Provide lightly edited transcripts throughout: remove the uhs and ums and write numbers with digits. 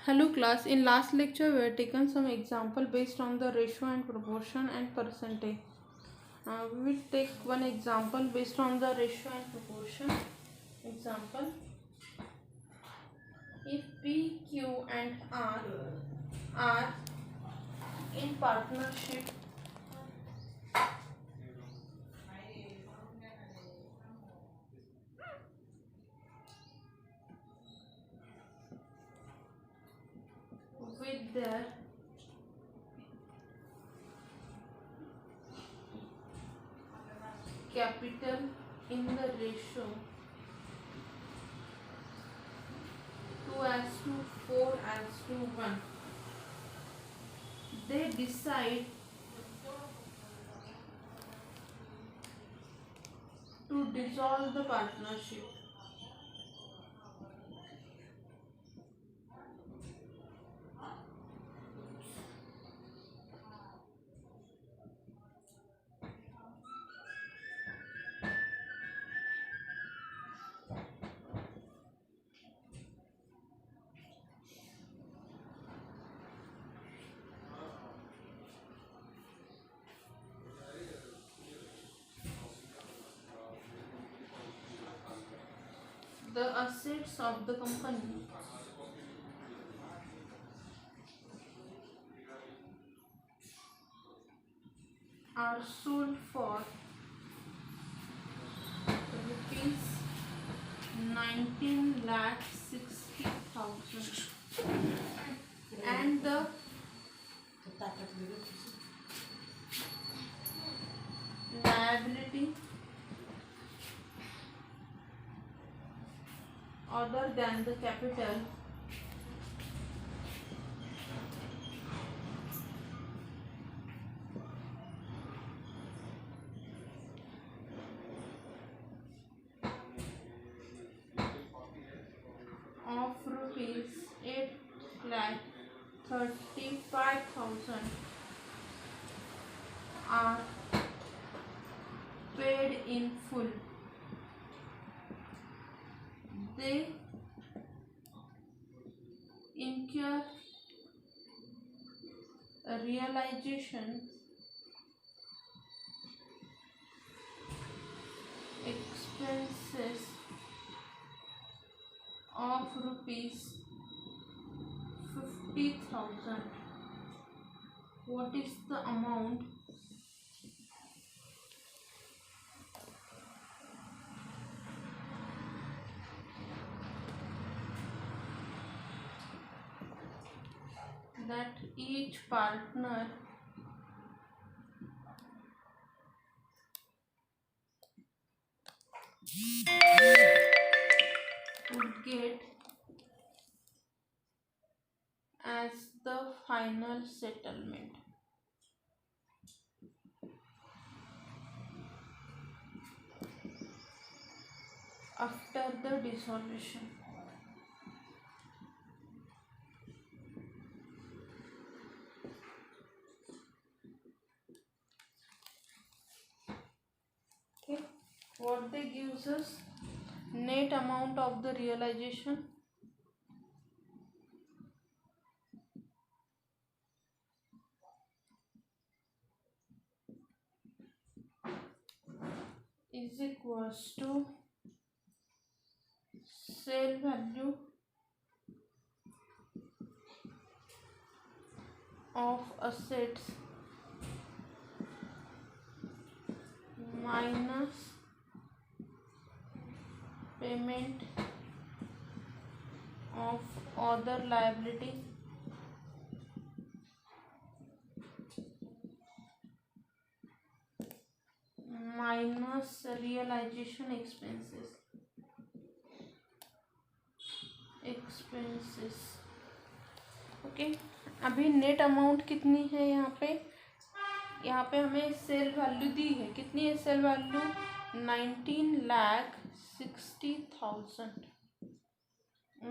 Hello class, in last lecture we have taken some example based on the ratio and proportion and percentage. We will take one example based on the ratio and proportion. Example, if P, Q and R are in partnership with their capital in the ratio 2:4:1, they decide to dissolve the partnership. The assets of the company are sold for rupees 19,60,000 and the liability other than the capital of rupees 8,35,000 are paid in full. They incur a realization expenses of rupees 50,000. What is the amount that each partner would get as the final settlement? After the dissolution. Okay, what they gives us? Net amount of the realization is equals to sale value of assets minus payment of other liability minus realization expenses. Okay, अभी net amount कितनी है यहाँ पे हमें cell value दी है. कितनी है sale value? 19,60,000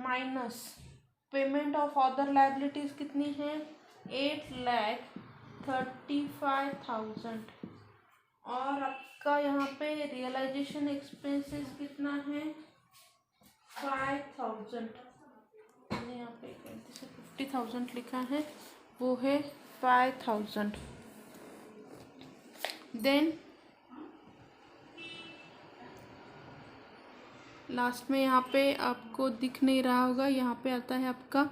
minus payment of other liabilities कितनी है? 8,35,000 और आपका यहाँ पे रियलाइजेशन एक्सपेंसेस कितना है? 5,000. यहाँ पे 50,000 लिखा है, वो है 5,000। देन लास्ट में यहाँ पे आपको दिख नहीं रहा होगा, यहाँ पे आता है आपका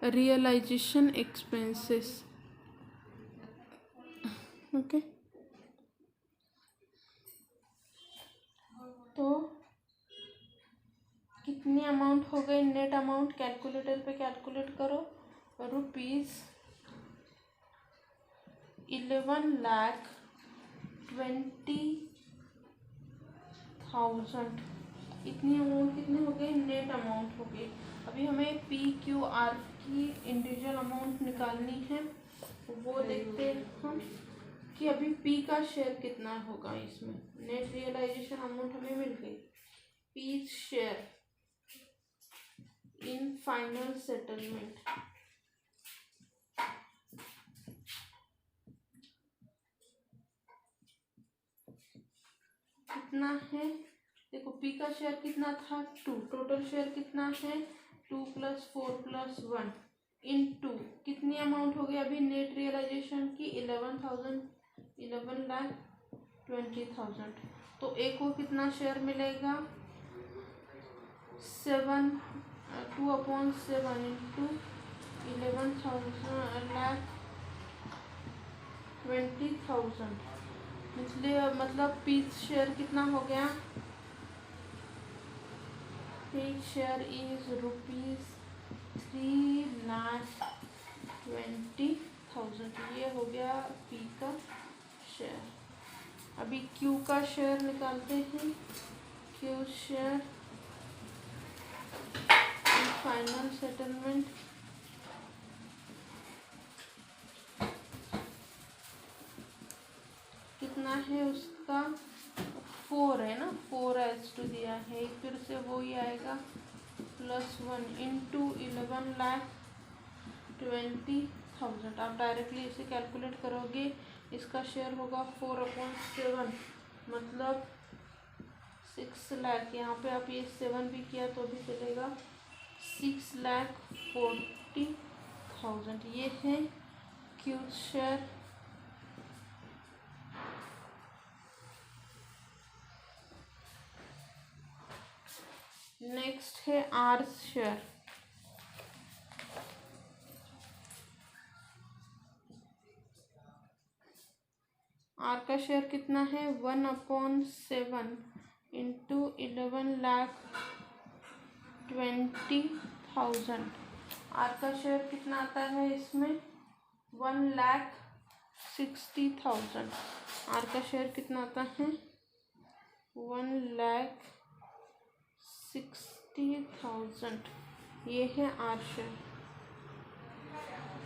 रियलाइजेशन एक्सपेंसेस। ओके, तो कितनी अमाउंट हो गई? नेट अमाउंट कैलकुलेटर पे कैलकुलेट करो। ₹11,20,000 इतनी अमाउंट कितनी हो गई? नेट अमाउंट हो गई। अभी हमें PQR की इंडिविजुअल अमाउंट निकालनी है, वो देखते हैं हम कि अभी P का शेयर कितना होगा इसमें। नेट रियलाइजेशन अमाउंट हमें मिल गई, P share in final settlement कितना है? देखो P का शेयर कितना था? 2। टोटल शेयर कितना है? 2 + 4 + 1 × कितनी अमाउंट हो गई अभी नेट रियलाइजेशन की? 11,20,000। तो A को कितना शेयर मिलेगा? 2/7 × 11,20,000 इसलिए मतलब पीस शेयर कितना हो गया? P's share is ₹3,20,000। ये हो गया पी का शेयर। अभी क्यू का शेयर निकालते हैं। क्यू शेयर फाइनल सेटलमेंट कितना है उसका? 4 है ना, 4s2 दिया है, फिर से वो ही आएगा +1 × 11,20,000। आप डायरेक्टली इसे कैलकुलेट करोगे, इसका शेयर होगा 4/7 मतलब 6 लाख। यहाँ पे आप ये 7 भी किया तो भी चलेगा। 6,40,000 ये है क्यू शेयर। नेक्स्ट है आर शेयर। आर का शेयर कितना है? 1/7 × 11,20,000। आर का शेयर कितना आता है इसमें? 1,60,000। आर का शेयर कितना आता है? 1,60,000। ये है आर शेयर।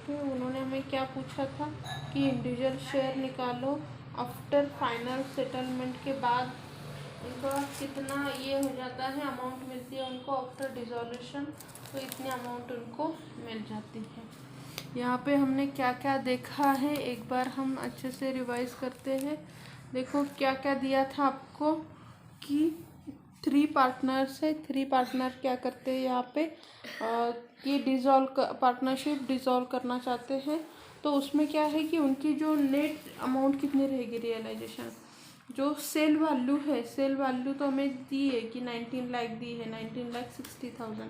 तो उन्होंने हमें क्या पूछा था कि इंडिविजुअल शेयर निकालो आफ्टर फाइनल सेटलमेंट के बाद उनका कितना ये हो जाता है, अमाउंट मिलती है उनको आफ्टर डिसॉल्यूशन। तो इतनी अमाउंट उनको मिल जाती है। यहाँ पे हमने क्या क्या देखा है एक बार हम अच्छे से रिवाइज करते हैं। देखो क्या क्या दिया था आपको कि 3 पार्टनर्स है। 3 पार्टनर क्या करते हैं यहाँ पे ये पार्टनरशिप डिसॉल्व करना चाहते हैं। तो उसमें क्या है कि उनकी जो नेट अमाउंट कितनी रहेगी रियलाइजेशन, जो सेल वैल्यू है, सेल वैल्यू तो हमें दी है कि 19 लाख दी है, 19,60,000।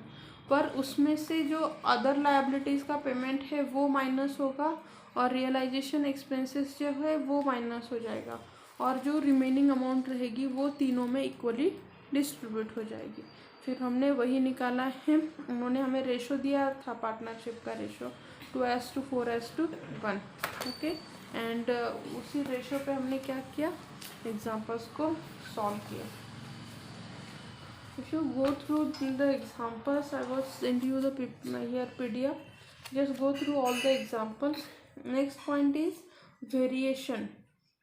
पर उसमें से जो अदर लायबिलिटीज़ का पेमेंट है वो माइनस होगा और रियलाइजेशन एक्सपेंसेस जो है वो माइनस हो जाएगा और जो रिमेनिंग अमाउंट रहेगी वो तीनों में इक्वली डिस्ट्रीब्यूट हो जाएगी। फिर हमने वही निकाला है। उन्होंने हमें रेशो दिया था, पार्टनरशिप का रेशो 2:4:1। ओके, एंड उसी रेशो पे हमने क्या किया, एग्जाम्पल्स को सॉल्व किया। If you go through the examples, I was sent you the here PDF. Just go through all the examples. Next point is variation.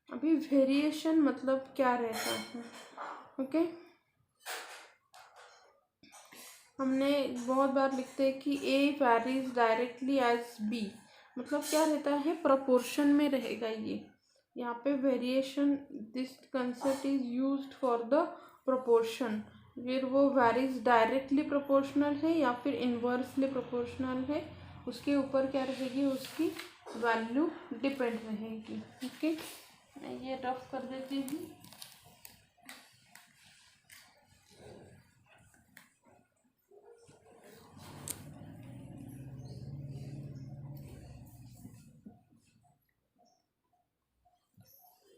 अभी वेरिएशन मतलब क्या रहता है? ओके, हमने बहुत बार लिखते हैं कि A varies directly as B, मतलब क्या रहता है? प्रपोर्शन में रहेगा ये। यहाँ पे variation this concept is used for the proportion. फिर वो वैरीज डायरेक्टली प्रोपोर्शनल है या फिर इन्वर्सली प्रोपोर्शनल है, उसके ऊपर क्या रहेगी, उसकी वैल्यू डिपेंड रहेगी। ओके, मैं ये रफ कर देती हूँ।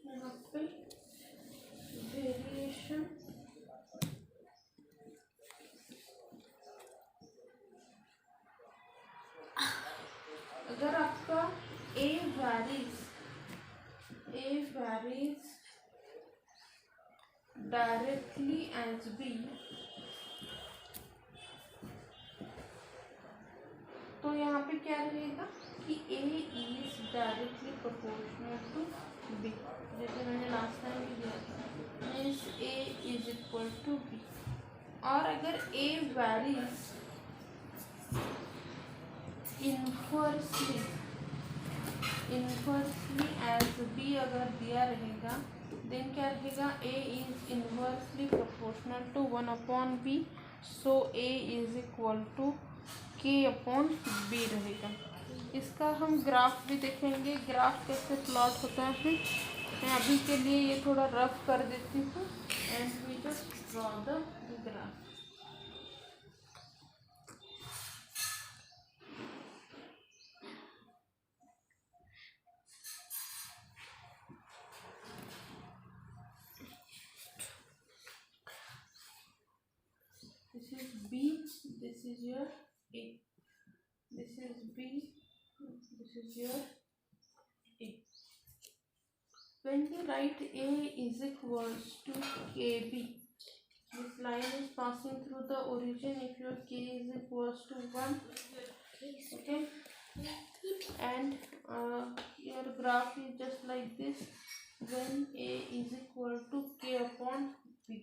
यहाँ पे वेरिएशन अगर आपका a varies directly as b, तो यहाँ पे क्या रहेगा कि a is directly proportional to b, जैसे मैंने लास्ट टाइम भी दिया था, means a is equal to b. और अगर a varies inversely as b अगर दिया रहेगा, देन क्या रहेगा, a is inversely proportional to 1/b, so a is equal to k/b रहेगा। इसका हम ग्राफ भी देखेंगे, ग्राफ कैसे प्लॉट होता है। मैं अभी के लिए ये थोड़ा रफ कर देती हूँ and we just draw the graph. This is B, this is your A, this is B, this is your A. When you write A is equals to KB, this line is passing through the origin if your K is equals to 1, okay, and your graph is just like this when A is equal to K/B.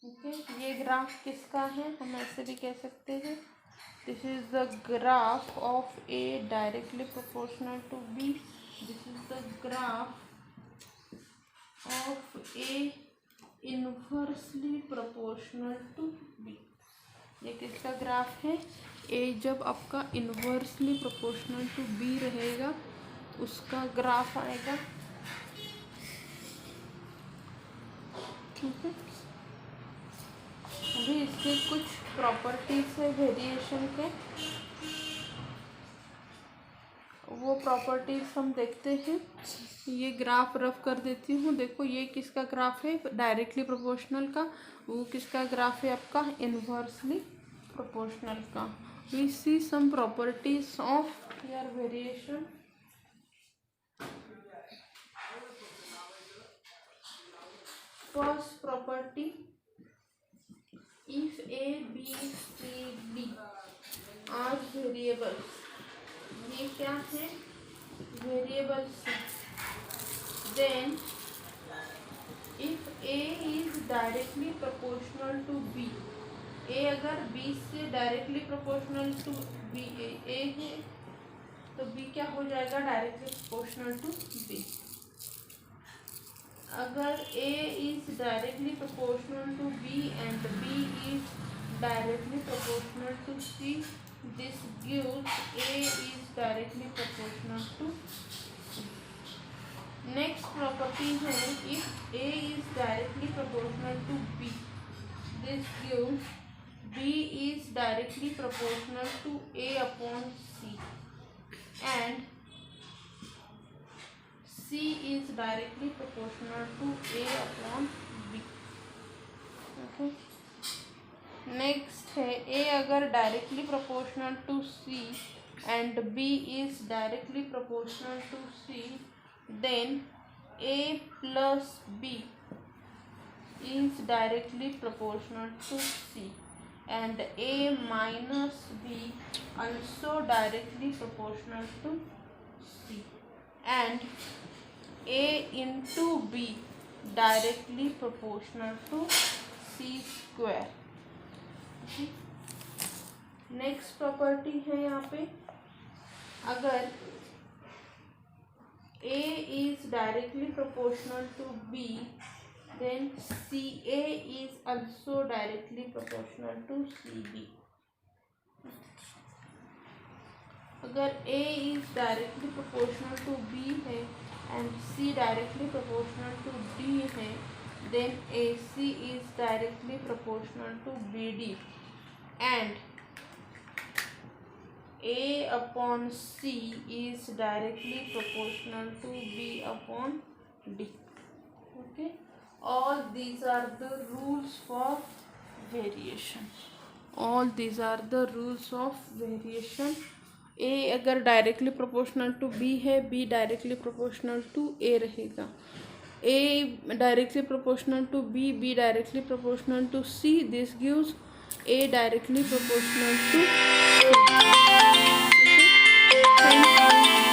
Okay, ये graph किसका है, हम ऐसे भी कह सकते हैं, this is the graph of A directly proportional to B, this is the graph of A inversely proportional to B. ये किसका ग्राफ है, ए जब आपका इनवर्सली प्रोपोर्शनल टू बी रहेगा उसका ग्राफ आएगा। ठीक है, अभी इसके कुछ प्रॉपर्टीज है वेरिएशन के, वो प्रॉपर्टीज हम देखते हैं। ये ग्राफ रफ कर देती हूँ। देखो ये किसका ग्राफ है, डायरेक्टली प्रोपोर्शनल का, वो किसका ग्राफ है आपका, इनवर्सली प्रोपोर्शनल का। We see some properties of your variation. First property, if A, B, C, D are variables, ये क्या है, variables, then if A is directly proportional to B, A अगर B से directly proportional to B, A है तो B क्या हो जाएगा, directly proportional to B। अगर A is directly proportional to B and B is directly proportional to C, this gives A is directly proportional to C. Next property है, if A is directly proportional to B, this gives B is directly proportional to A/C and C is directly proportional to A/B। Okay, next है, A अगर directly proportional to C and B is directly proportional to C, then A plus B is directly proportional to C and A minus B also directly proportional to C and A into B directly proportional to C square। Next property है यहाँ पे, अगर A is directly proportional to B, then CA is also directly proportional to CB। अगर A is directly proportional to B है and C directly proportional to D है, then AC is directly proportional to BD and A upon C is directly proportional to B upon D. Okay, all these are the rules for variation. All these are the rules of variation. A अगर directly proportional to B है, B directly proportional to A रहेगा. A directly proportional to B, B directly proportional to C. This gives A directly proportional to C. Okay? Thank you.